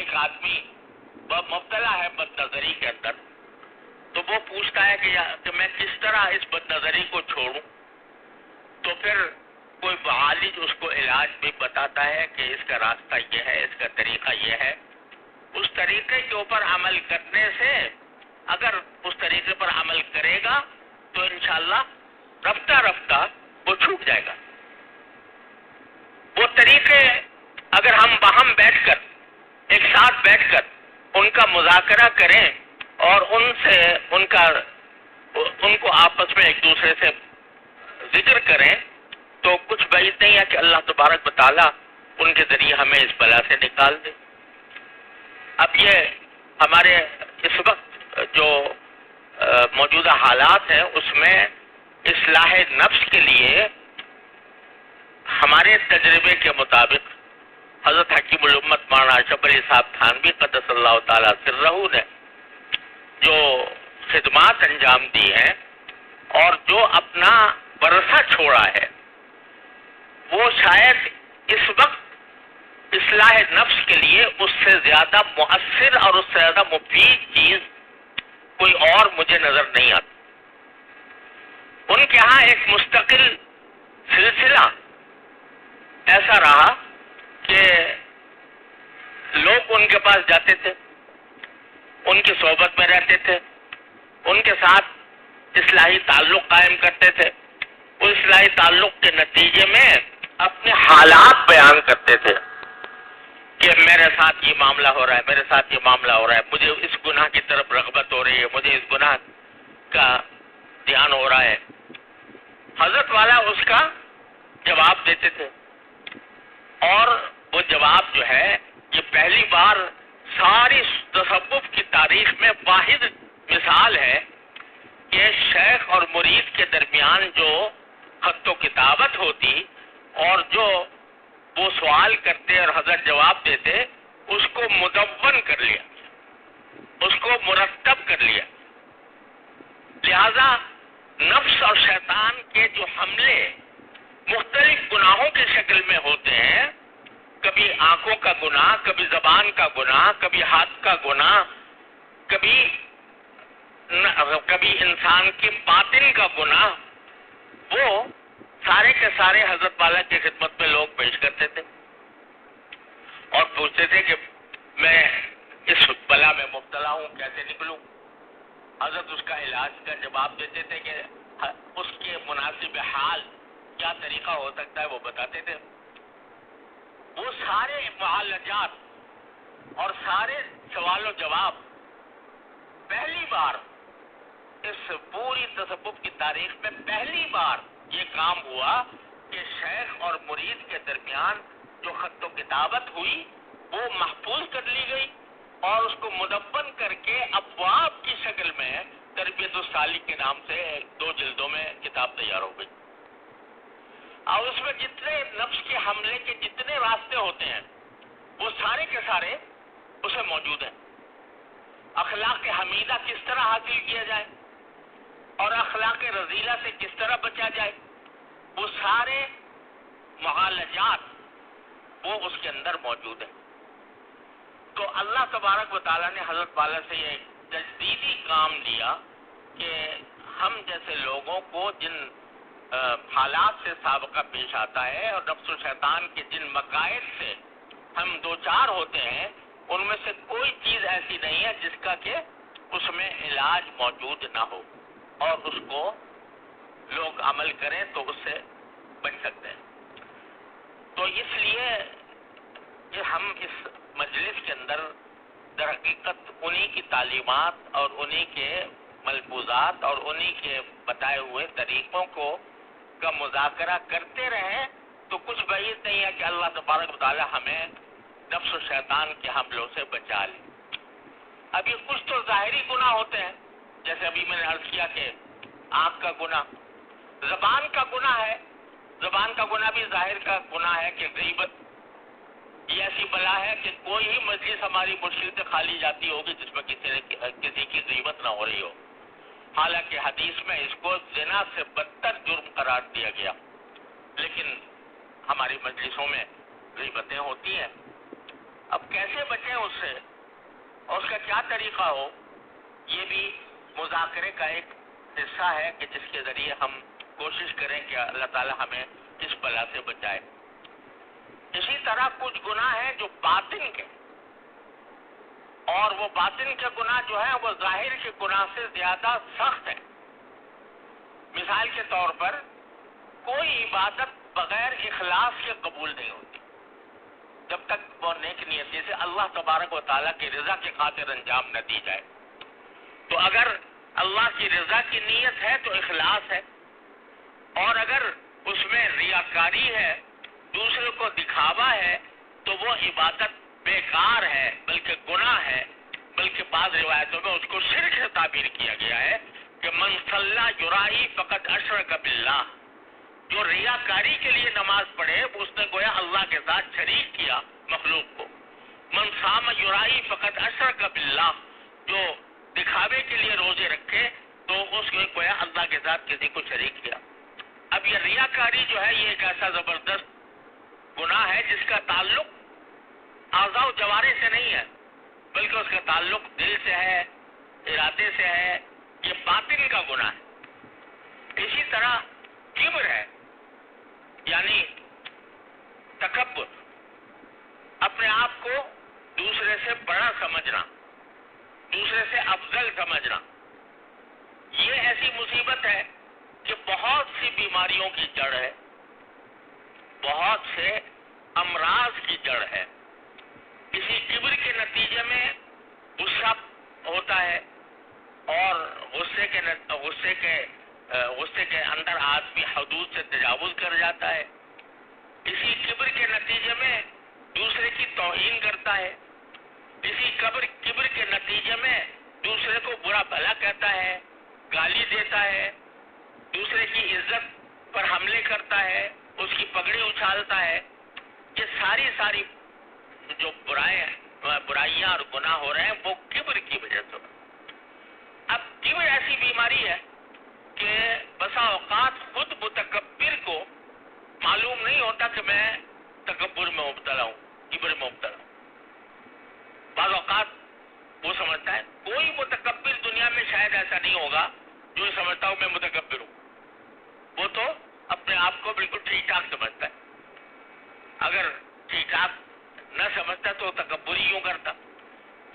ایک آدمی مبتلا ہے بد نظری کے اندر، تو وہ پوچھتا ہے کہ میں کس طرح اس بد نظری کو چھوڑوں، تو پھر کوئی معالج اس کو علاج بھی بتاتا ہے کہ اس کا راستہ یہ ہے، اس کا طریقہ یہ ہے. اس طریقے کے اوپر عمل کرنے سے، اگر اس طریقے پر عمل کرے گا تو انشاءاللہ رفتہ رفتہ وہ چھوٹ جائے گا. وہ طریقے اگر ہم باہم بیٹھ کر، ایک ساتھ بیٹھ کر ان کا مذاکرہ کریں اور ان کو آپس میں ایک دوسرے سے ذکر کریں تو کچھ بعید نہیں ہے کہ اللہ تبارک و تعالیٰ ان کے ذریعے ہمیں اس بلا سے نکال دے. اب یہ ہمارے اس وقت جو موجودہ حالات ہیں اس میں اصلاح نفس کے لیے ہمارے تجربے کے مطابق حضرت حکیم الامت مولانا اشرف علی صاحب تھانوی قدس اللہ تعالیٰ سرہ نے جو خدمات انجام دی ہیں اور جو اپنا ورثہ چھوڑا ہے، وہ شاید اس وقت اصلاح نفس کے لیے اس سے زیادہ مؤثر اور اس سے زیادہ مفید چیز کوئی اور مجھے نظر نہیں آتی. ان کے ہاں ایک مستقل سلسلہ ایسا رہا کہ لوگ ان کے پاس جاتے تھے، ان کی صحبت میں رہتے تھے، ان کے ساتھ اصلاحی تعلق قائم کرتے تھے. وہ اصلاحی تعلق کے نتیجے میں اپنے حالات بیان کرتے تھے کہ میرے ساتھ یہ معاملہ ہو رہا ہے، میرے ساتھ یہ معاملہ ہو رہا ہے، مجھے اس گناہ کی طرف رغبت ہو رہی ہے، مجھے اس گناہ کا دھیان ہو رہا ہے. حضرت والا اس کا جواب دیتے تھے، اور وہ جواب جو ہے یہ پہلی بار ساری تصوف کی تاریخ میں واحد مثال ہے کہ شیخ اور مرید کے درمیان جو خط و کتابت ہوتی اور جو وہ سوال کرتے اور حضرت جواب دیتے، اس کو مدون کر لیا، اس کو مرتب کر لیا. لہذا نفس اور شیطان کے جو حملے مختلف گناہوں کی شکل میں ہوتے ہیں، کبھی آنکھوں کا گناہ، کبھی زبان کا گناہ، کبھی ہاتھ کا گناہ، کبھی انسان کی باطن کا گناہ، وہ سارے کے سارے حضرت والا کی خدمت میں لوگ پیش کرتے تھے اور پوچھتے تھے کہ میں اس بلا میں مبتلا ہوں، کیسے نکلوں. حضرت اس کا علاج کا جواب دیتے تھے کہ اس کے مناسب حال کیا طریقہ ہو سکتا ہے وہ بتاتے تھے. وہ سارے معالجات اور سارے سوال و جواب پہلی بار اس پوری تصوف کی تاریخ میں پہلی بار یہ کام ہوا کہ شیخ اور مرید کے درمیان جو خط و کتابت ہوئی وہ محفوظ کر لی گئی اور اس کو مدون کر کے ابواب کی شکل میں تربیت السالک کے نام سے 2 جلدوں میں کتاب تیار ہو گئی. اور اس میں جتنے نفس کے حملے کے جتنے راستے ہوتے ہیں وہ سارے کے سارے اسے موجود ہیں. اخلاق حمیدہ کس طرح حاصل کیا جائے اور اخلاق رذیلہ سے کس طرح بچا جائے، وہ سارے معالجات وہ اس کے اندر موجود ہیں. تو اللہ تبارک و تعالیٰ نے حضرت والا سے یہ تجدیدی کام لیا کہ ہم جیسے لوگوں کو جن حالات سے سابقہ پیش آتا ہے اور نفس و شیطان کے جن مقائد سے ہم دوچار ہوتے ہیں، ان میں سے کوئی چیز ایسی نہیں ہے جس کا کہ اس میں علاج موجود نہ ہو اور اس کو لوگ عمل کریں تو اس سے بچ سکتے ہیں. تو اس لیے کہ ہم اس مجلس کے اندر در حقیقت انہی کی تعلیمات اور انہی کے ملفوظات اور انہی کے بتائے ہوئے طریقوں کا مذاکرہ کرتے رہیں تو کچھ بعید نہیں ہے کہ اللہ تبارک و تعالی ہمیں نفس و شیطان کے حملوں سے بچا لے. ابھی کچھ تو ظاہری گناہ ہوتے ہیں، جیسے ابھی میں نے عرض کیا کہ آنکھ کا گناہ، زبان کا گناہ ہے. زبان کا گناہ بھی ظاہر کا گناہ ہے کہ غیبت یہ ایسی بلا ہے کہ کوئی ہی مجلس ہماری مشکل سے خالی جاتی ہوگی جس میں کسی کی غیبت نہ ہو رہی ہو. حالانکہ حدیث میں اس کو زنا سے بدتر جرم قرار دیا گیا، لیکن ہماری مجلسوں میں غیبتیں ہوتی ہیں. اب کیسے بچیں اس سے اور اس کا کیا طریقہ ہو، یہ بھی مذاکرے کا ایک حصہ ہے کہ جس کے ذریعے ہم کوشش کریں کہ اللہ تعالیٰ ہمیں اس بلا سے بچائے۔ اسی طرح کچھ گناہ ہیں جو باطن کے، اور وہ باطن کے گناہ جو ہیں وہ ظاہر کے گناہ سے زیادہ سخت ہیں۔ مثال کے طور پر کوئی عبادت بغیر اخلاص کے قبول نہیں ہوتی جب تک وہ نیک نیتی سے اللہ تبارک و تعالیٰ کی رضا کی خاطر انجام نہ دی جائے۔ تو اگر اللہ کی رضا کی نیت ہے تو اخلاص ہے، اور اگر اس میں ریاکاری ہے، دوسرے کو دکھاوا ہے، تو وہ عبادت بیکار ہے، بلکہ گناہ ہے۔ بلکہ بعض روایتوں میں اس کو شرک سے تعبیر کیا گیا ہے کہ من صلی یرائی فقط اشرک باللہ، جو ریاکاری کے لیے نماز پڑھے اس نے گویا اللہ کے ساتھ شریک کیا مخلوق کو۔ من صام یرائی فقط اشرک باللہ، جو دکھاوے کے لیے روزے رکھے تو اس نے گویا اللہ کے ساتھ کسی کو شریک کیا۔ اب یہ ریاکاری جو ہے یہ ایک ایسا زبردست گناہ ہے جس کا تعلق اعضاء و جوارح سے نہیں ہے، بلکہ اس کا تعلق دل سے ہے، ارادے سے ہے، یہ باطن کا گناہ ہے۔ اسی طرح کبر ہے، یعنی تکبر، اپنے آپ کو دوسرے سے بڑا سمجھنا، دوسرے سے افضل سمجھنا۔ یہ ایسی مصیبت ہے کہ بہت سی بیماریوں کی جڑ ہے، بہت سے امراض کی جڑ ہے۔ اسی کبر کے نتیجے میں غصہ ہوتا ہے، اور غصے کے اندر آدمی حدود سے تجاوز کر جاتا ہے۔ اسی کبر کے نتیجے میں دوسرے کی توہین کرتا ہے۔ اسی کبر کے نتیجے میں دوسرے کو برا بھلا کہتا ہے، گالی دیتا ہے، دوسرے کی عزت پر حملے کرتا ہے، اس کی پگڑی اچھالتا ہے۔ یہ ساری جو برائیاں اور گناہ ہو رہے ہیں وہ کبر کی وجہ سے۔ اب کبر ایسی بیماری ہے کہ بسا اوقات خود متکبر کو معلوم نہیں ہوتا کہ میں تکبر میں مبتلا ہوں، کبر میں مبتلا ہوں۔ بعض اوقات وہ سمجھتا ہے، کوئی متکبر دنیا میں شاید ایسا نہیں ہوگا جو سمجھتا ہوں میں متکبر ہوں، وہ تو اپنے آپ کو بالکل ٹھیک ٹھاک سمجھتا ہے۔ اگر ٹھیک ٹھاک نہ سمجھتا تو تکبر ہی کیوں کرتا؟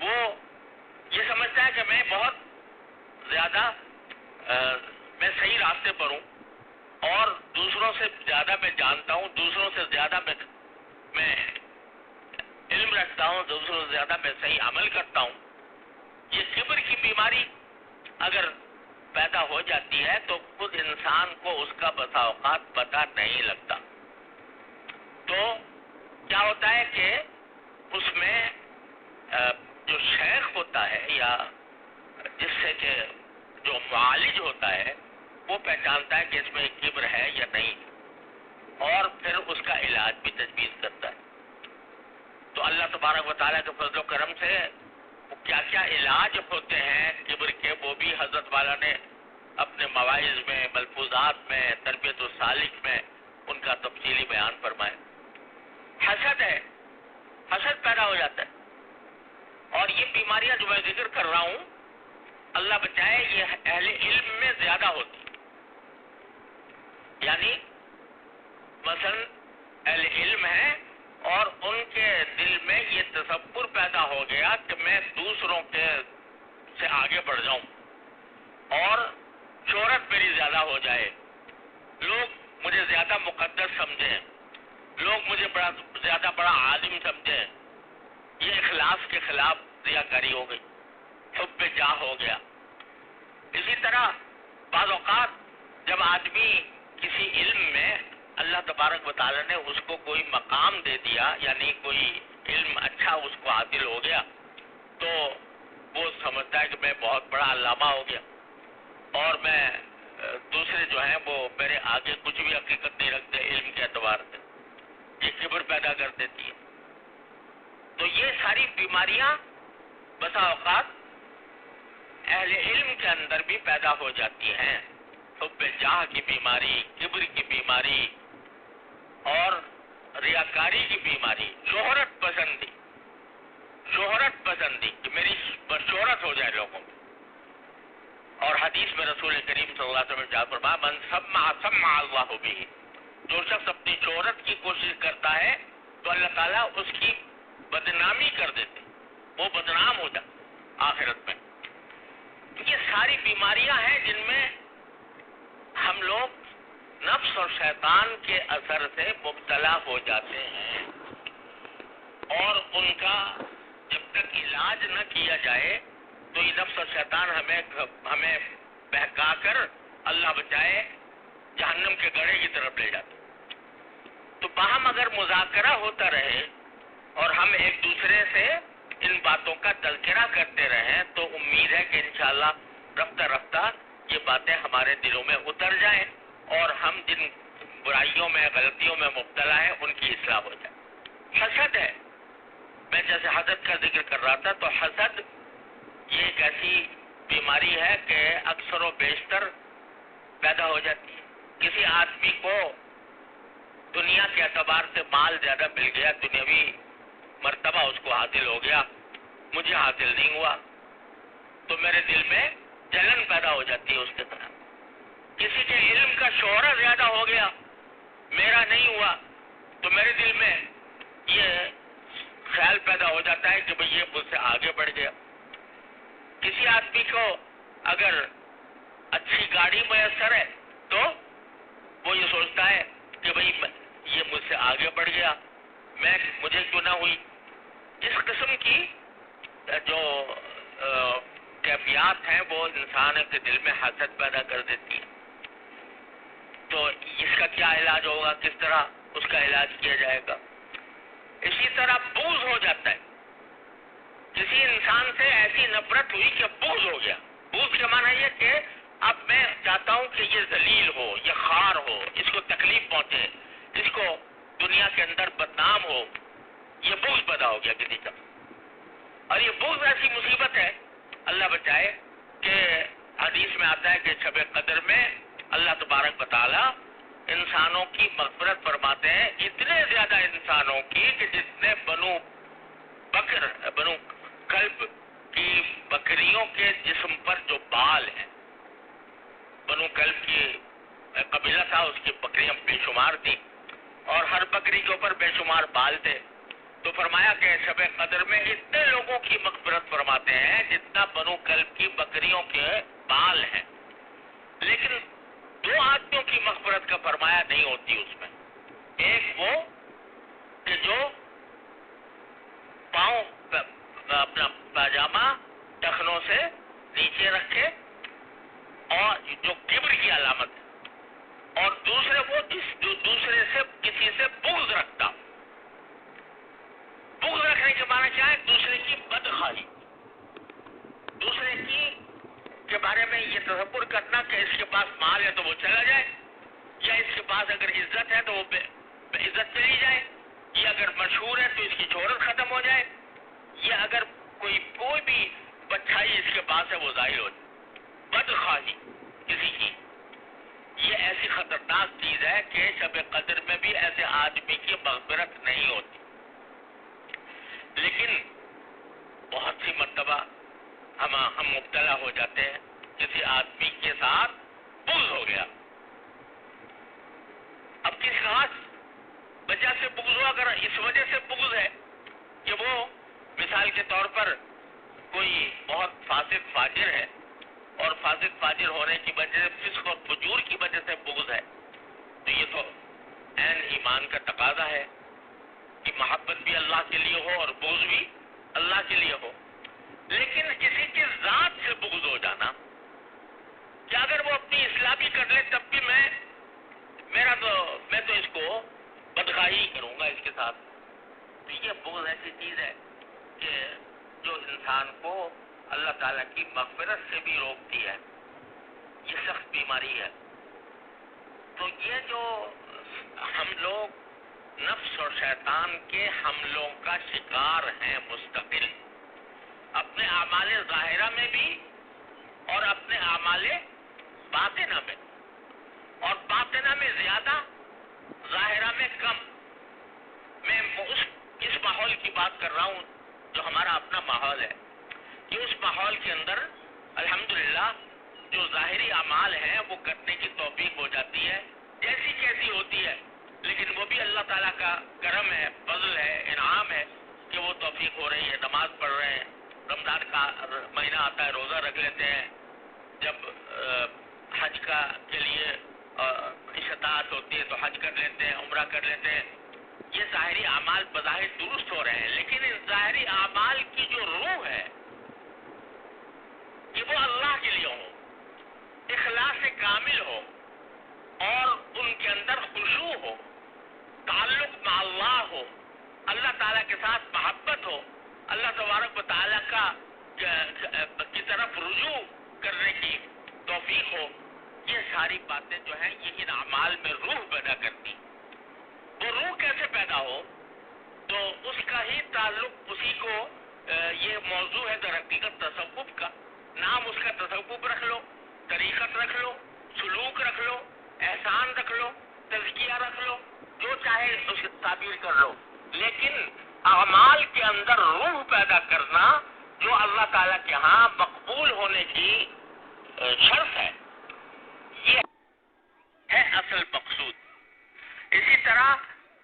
وہ یہ سمجھتا ہے کہ میں بہت زیادہ میں صحیح راستے پر ہوں، اور دوسروں سے زیادہ میں جانتا ہوں، دوسروں سے زیادہ میں علم رکھتا ہوں، دوسروں سے زیادہ میں صحیح عمل کرتا ہوں۔ یہ کبر کی بیماری اگر پیدا ہو جاتی ہے تو خود انسان کو اس کا بسا اوقات پتہ نہیں لگتا۔ تو کیا ہوتا ہے کہ اس میں جو شیخ ہوتا ہے یا جس سے کہ جو معالج ہوتا ہے وہ پہچانتا ہے کہ اس میں کبر ہے یا نہیں، اور پھر اس کا علاج بھی تجویز کرتا ہے۔ تو اللہ تبارک و تعالیٰ کے فضل و کرم سے کیا کیا علاج ہوتے ہیں کبر کے، وہ بھی حضرت والا نے اپنے مواعظ میں، ملفوظات میں، تربیت السالک میں ان کا تفصیلی بیان فرمایا۔ حسد ہے، حسد پیدا ہو جاتا ہے، اور یہ بیماریاں جو میں ذکر کر رہا ہوں اللہ بچائے یہ اہل علم میں زیادہ ہوتی، یعنی مثلا اہل علم ہے اور ان کے دل میں یہ تصور پیدا ہو گیا کہ میں دوسروں کے سے آگے بڑھ جاؤں اور شہرت میری زیادہ ہو جائے، لوگ مجھے زیادہ مقدس سمجھیں، لوگ مجھے زیادہ بڑا عالم سمجھیں۔ یہ اخلاص کے خلاف ریاکاری ہو گئی، حب جاہ ہو گیا۔ اسی طرح بعض اوقات جب آدمی کسی علم میں اللہ تبارک و تعالیٰ نے اس کو کوئی مقام دے دیا، یعنی کوئی علم اچھا اس کو حاصل ہو گیا، تو وہ سمجھتا ہے کہ میں بہت بڑا علامہ ہو گیا، اور میں دوسرے جو ہیں وہ میرے آگے کچھ بھی حقیقت نہیں رکھتے علم کے اعتبار سے۔ یہ کبر پیدا کر دیتی ہے۔ تو یہ ساری بیماریاں بسا اوقات اہل علم کے اندر بھی پیدا ہو جاتی ہیں، حب جاہ کی بیماری، کبر کی بیماری اور ریاکاری کی بیماری، شہرت پسندی۔ شہرت پسندی کہ میری شہرت ہو جائے لوگوں میں. اور حدیث میں رسول کریم صلی اللہ علیہ وسلم نے فرمایا من سمع اللہ بہ، جو شخص اپنی شہرت کی کوشش کرتا ہے تو اللہ تعالیٰ اس کی بدنامی کر دیتے، وہ بدنام ہو جاتا آخرت میں. یہ ساری بیماریاں ہیں جن میں ہم لوگ نفس اور شیطان کے اثر سے مبتلا ہو جاتے ہیں، اور ان کا جب تک علاج نہ کیا جائے تو یہ نفس اور شیطان ہمیں بہکا کر اللہ بچائے جہنم کے گڑھے کی طرف لے جاتے. تو باہم اگر مذاکرہ ہوتا رہے اور ہم ایک دوسرے سے ان باتوں کا تذکرہ کرتے رہیں تو امید ہے کہ انشاءاللہ رفتہ رفتہ یہ باتیں ہمارے دلوں میں اتر جائیں اور ہم جن برائیوں میں غلطیوں میں مبتلا ہیں ان کی اصلاح ہو جائے. حسد ہے، میں جیسے حسد کا ذکر کر رہا تھا، تو حسد یہ ایک ایسی بیماری ہے کہ اکثر و بیشتر پیدا ہو جاتی ہے. کسی آدمی کو دنیا کے اعتبار سے مال زیادہ مل گیا، دنیاوی مرتبہ اس کو حاصل ہو گیا، مجھے حاصل نہیں ہوا، تو میرے دل میں جلن پیدا ہو جاتی ہے اس کے طرح. کسی کے علم کا شہرت زیادہ ہو گیا، میرا نہیں ہوا، تو میرے دل میں یہ خیال پیدا ہو جاتا ہے کہ بھئی یہ مجھ سے آگے بڑھ گیا. کسی آدمی کو اگر اچھی گاڑی میسر ہے تو وہ یہ سوچتا ہے کہ بھئی یہ مجھ سے آگے بڑھ گیا، مجھے کیوں نہ ہوئی. اس قسم کی جو کیفیات ہیں وہ انسان کے دل میں حسد پیدا کر دیتی ہے. تو اس کا کیا علاج ہوگا، کس طرح اس کا علاج کیا جائے گا؟ اسی طرح بغض ہو جاتا ہے. کسی انسان سے ایسی نفرت ہوئی کہ بغض ہو گیا. بغض کا معنی یہ کہ اب میں چاہتا ہوں کہ یہ ذلیل ہو، یہ خوار ہو، اس کو تکلیف پہنچے، اس کو دنیا کے اندر بدنام ہو. یہ بغض پیدا ہو گیا کسی کا. اور یہ بغض ایسی مصیبت ہے، اللہ بچائے، کہ حدیث میں آتا ہے کہ شب قدر میں اللہ تبارک و تعالی انسانوں کی مغفرت فرماتے ہیں، اتنے زیادہ انسانوں کی کہ جتنے بنو کلب کی بکریوں کے جسم پر جو بال ہیں. بنو کلب کی قبیلہ تھا، اس کی بکریاں بے شمار تھیں اور ہر بکری کے اوپر بے شمار بال تھے. تو فرمایا کہ شب قدر میں اتنے لوگوں کی مغفرت فرماتے ہیں جتنا بنو کلب کی بکریوں کے بال ہیں. لیکن دو آدمیوں کی مغفرت کا فرمایا نہیں ہوتی اس میں. ایک وہ کہ جو پاؤں اپنا پاجامہ ٹخنوں سے نیچے رکھے اور جو کبر کی علامت ہے، اور دوسرے وہ جو دوسرے سے کسی سے بغض رکھتا. بغض رکھنے کے معنی کیا ہے؟ دوسرے کی بدخواہی، دوسرے کی کے بارے میں یہ تصور کرنا کہ اس کے پاس مال ہے تو وہ چلا جائے، یا اس کے پاس اگر عزت ہے تو وہ بے عزت چلی جائے، یا اگر مشہور ہے تو اس کی شہرت ختم ہو جائے، یا اگر کوئی بھی بچائی اس کے پاس ہے وہ ظاہر ہو جائے. بدخواہی کسی کی یہ ایسی خطرناک چیز ہے کہ شب قدر میں بھی ایسے آدمی کی مغفرت نہیں ہوتی. لیکن بہت سی مرتبہ ہم مبتلا ہو جاتے ہیں، کسی آدمی کے ساتھ بغض ہو گیا. اب کس خاص وجہ سے بغض ہو، اگر اس وجہ سے بغض ہے کہ وہ مثال کے طور پر کوئی بہت فاسق فاجر ہے اور فاسق فاجر ہونے کی وجہ سے، فسق اور فجور کی وجہ سے بغض ہے، تو یہ تو عین ایمان کا تقاضا ہے کہ محبت بھی اللہ کے لیے ہو اور بغض بھی اللہ کے لیے ہو. لیکن کسی کی ذات سے بغض ہو جانا کہ اگر وہ اپنی اصلاح بھی کر لے تب بھی میں تو اس کو بدخواہی کروں گا اس کے ساتھ. تو یہ بغض ایسی چیز ہے کہ جو انسان کو اللہ تعالیٰ کی مغفرت سے بھی روکتی ہے. یہ سخت بیماری ہے. تو یہ جو ہم لوگ نفس اور شیطان کے حملوں کا شکار ہیں مستقل، اپنے اعمال ظاہرہ میں بھی اور اپنے اعمال باطنہ میں، اور باطنہ میں زیادہ، ظاہرہ میں کم. میں اس ماحول کی بات کر رہا ہوں جو ہمارا اپنا ماحول ہے، کہ اس ماحول کے اندر الحمدللہ جو ظاہری اعمال ہیں وہ کرنے کی توفیق ہو جاتی ہے، جیسی کیسی ہوتی ہے، لیکن وہ بھی اللہ تعالیٰ کا کرم ہے، فضل ہے، انعام ہے کہ وہ توفیق ہو رہی ہے، نماز پڑھ رہے ہیں، رمضان کا مہینہ آتا ہے روزہ رکھ لیتے ہیں، جب حج کے لیے استطاعت ہوتی ہے تو حج کر لیتے ہیں، عمرہ کر لیتے ہیں. یہ ظاہری اعمال بظاہر درست ہو رہے ہیں، لیکن ان ظاہری اعمال کی جو روح ہے کہ وہ اللہ کے لیے ہو، اخلاص کامل ہو، اور ان کے اندر خشوع ہو، تعلق مع اللہ ہو، اللہ تعالیٰ کے ساتھ محبت ہو، اللہ تبارک و تعالیٰ کی طرف رجوع کرنے کی توفیق ہو. یہ ساری باتیں جو ہیں یہ ان اعمال میں روح پیدا کرتی. وہ روح کیسے پیدا ہو؟ تو اس کا ہی تعلق اسی کو یہ موضوع ہے در حقیقت تصوف کا. نام اس کا تصوف رکھ لو، طریقت رکھ لو، سلوک رکھ لو، احسان رکھ لو، تزکیہ رکھ لو، جو چاہے اس تعبیر کر لو، لیکن اعمال کے اندر روح پیدا کرنا جو اللہ تعالیٰ کے ہاں مقبول ہونے کی شرط ہے، یہ ہے اصل مقصود. اسی طرح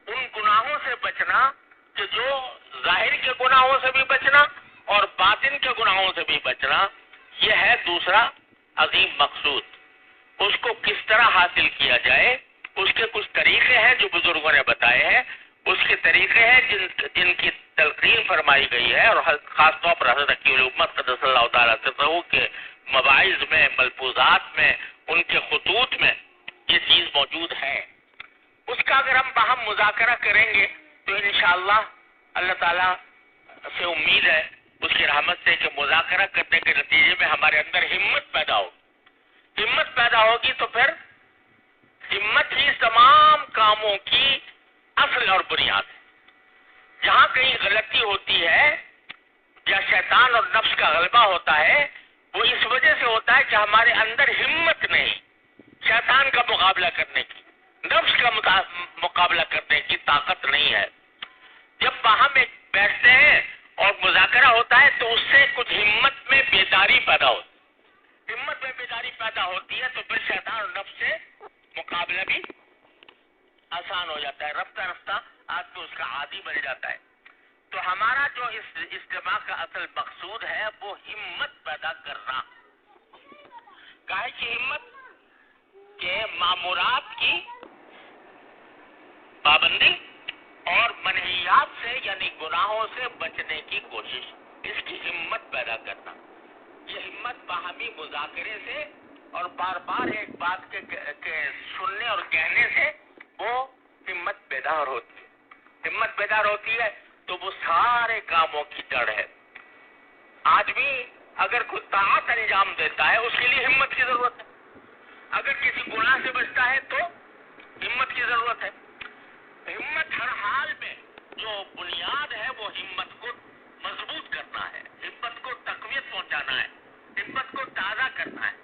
ان گناہوں سے بچنا کہ جو ظاہر کے گناہوں سے بھی بچنا اور باطن کے گناہوں سے بھی بچنا، یہ ہے دوسرا عظیم مقصود. اس کو کس طرح حاصل کیا جائے، اس کے کچھ طریقے ہیں جو بزرگوں نے بتائے ہیں. اس کے طریقے ہیں جن کی تلقین فرمائی گئی ہے، اور خاص طور پر حضرت تقی الامت قدس اللہ تعالیٰ سرہ کے مواعظ میں، ملفوظات میں، ان کے خطوط میں یہ چیز موجود ہے. اس کا اگر ہم باہم مذاکرہ کریں گے تو انشاءاللہ اللہ تعالیٰ سے امید ہے اس کی رحمت سے کہ مذاکرہ کرنے کے نتیجے میں ہمارے اندر ہمت پیدا ہو. ہمت پیدا ہوگی تو پھر ہمت ہی تمام کاموں کی اصل اور بنیاد ہے. جہاں کہیں غلطی ہوتی ہے یا شیطان اور نفس کا غلبہ ہوتا ہے، وہ اس وجہ سے ہوتا ہے کہ ہمارے اندر ہمت نہیں شیطان کا مقابلہ کرنے کی، نفس کا مقابلہ کرنے کی طاقت نہیں ہے. جب باہم ایک بیٹھتے ہیں اور مذاکرہ ہوتا ہے تو اس سے کچھ ہمت میں بیداری پیدا ہوتی ہے. ہمت میں بیداری پیدا ہوتی ہے تو پھر شیطان اور نفس سے مقابلہ بھی آسان ہو جاتا ہے. رفتہ رفتہ آدمی اس کا عادی بن جاتا ہے. تو ہمارا جو اس اجتماع کا اصل مقصود ہے وہ ہمت پیدا کرنا. کاہے کی ہمت کہ مامورات کی پابندی اور منہیات سے یعنی گناہوں سے بچنے کی کوشش، اس کی ہمت پیدا کرنا. یہ ہمت باہمی مذاکرے سے اور بار بار ایک بات کے سننے اور کہنے سے وہ ہمت بیدار ہوتی ہے. ہمت بیدار ہوتی ہے تو وہ سارے کاموں کی جڑ ہے. آدمی اگر کوئی طاعت انجام دیتا ہے اس کے لیے ہمت کی ضرورت ہے. اگر کسی گناہ سے بچتا ہے تو ہمت کی ضرورت ہے. ہمت ہر حال میں جو بنیاد ہے وہ ہمت کو مضبوط کرنا ہے، ہمت کو تقویت پہنچانا ہے، ہمت کو تازہ کرنا ہے.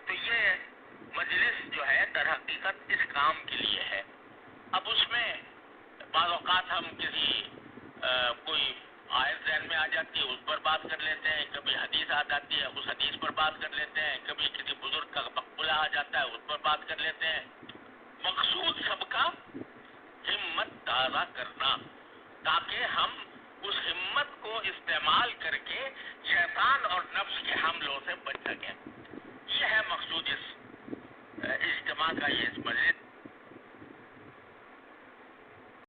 تو یہ مجلس جو ہے در حقیقت اس کام کے لیے ہے. اب اس میں بعض اوقات ہم کسی کوئی آیت ذہن میں آ جاتی ہے اس پر بات کر لیتے ہیں، کبھی حدیث آ جاتی ہے اس حدیث پر بات کر لیتے ہیں، کبھی کسی بزرگ کا مقبولہ آ جاتا ہے اس پر بات کر لیتے ہیں. مقصود سب کا ہمت تازہ کرنا، تاکہ ہم اس ہمت کو استعمال کر کے شیطان اور نفس کے حملوں سے بچ سکیں. یہ ہے مقصود اس اجتماع کا، یہ اس مجلس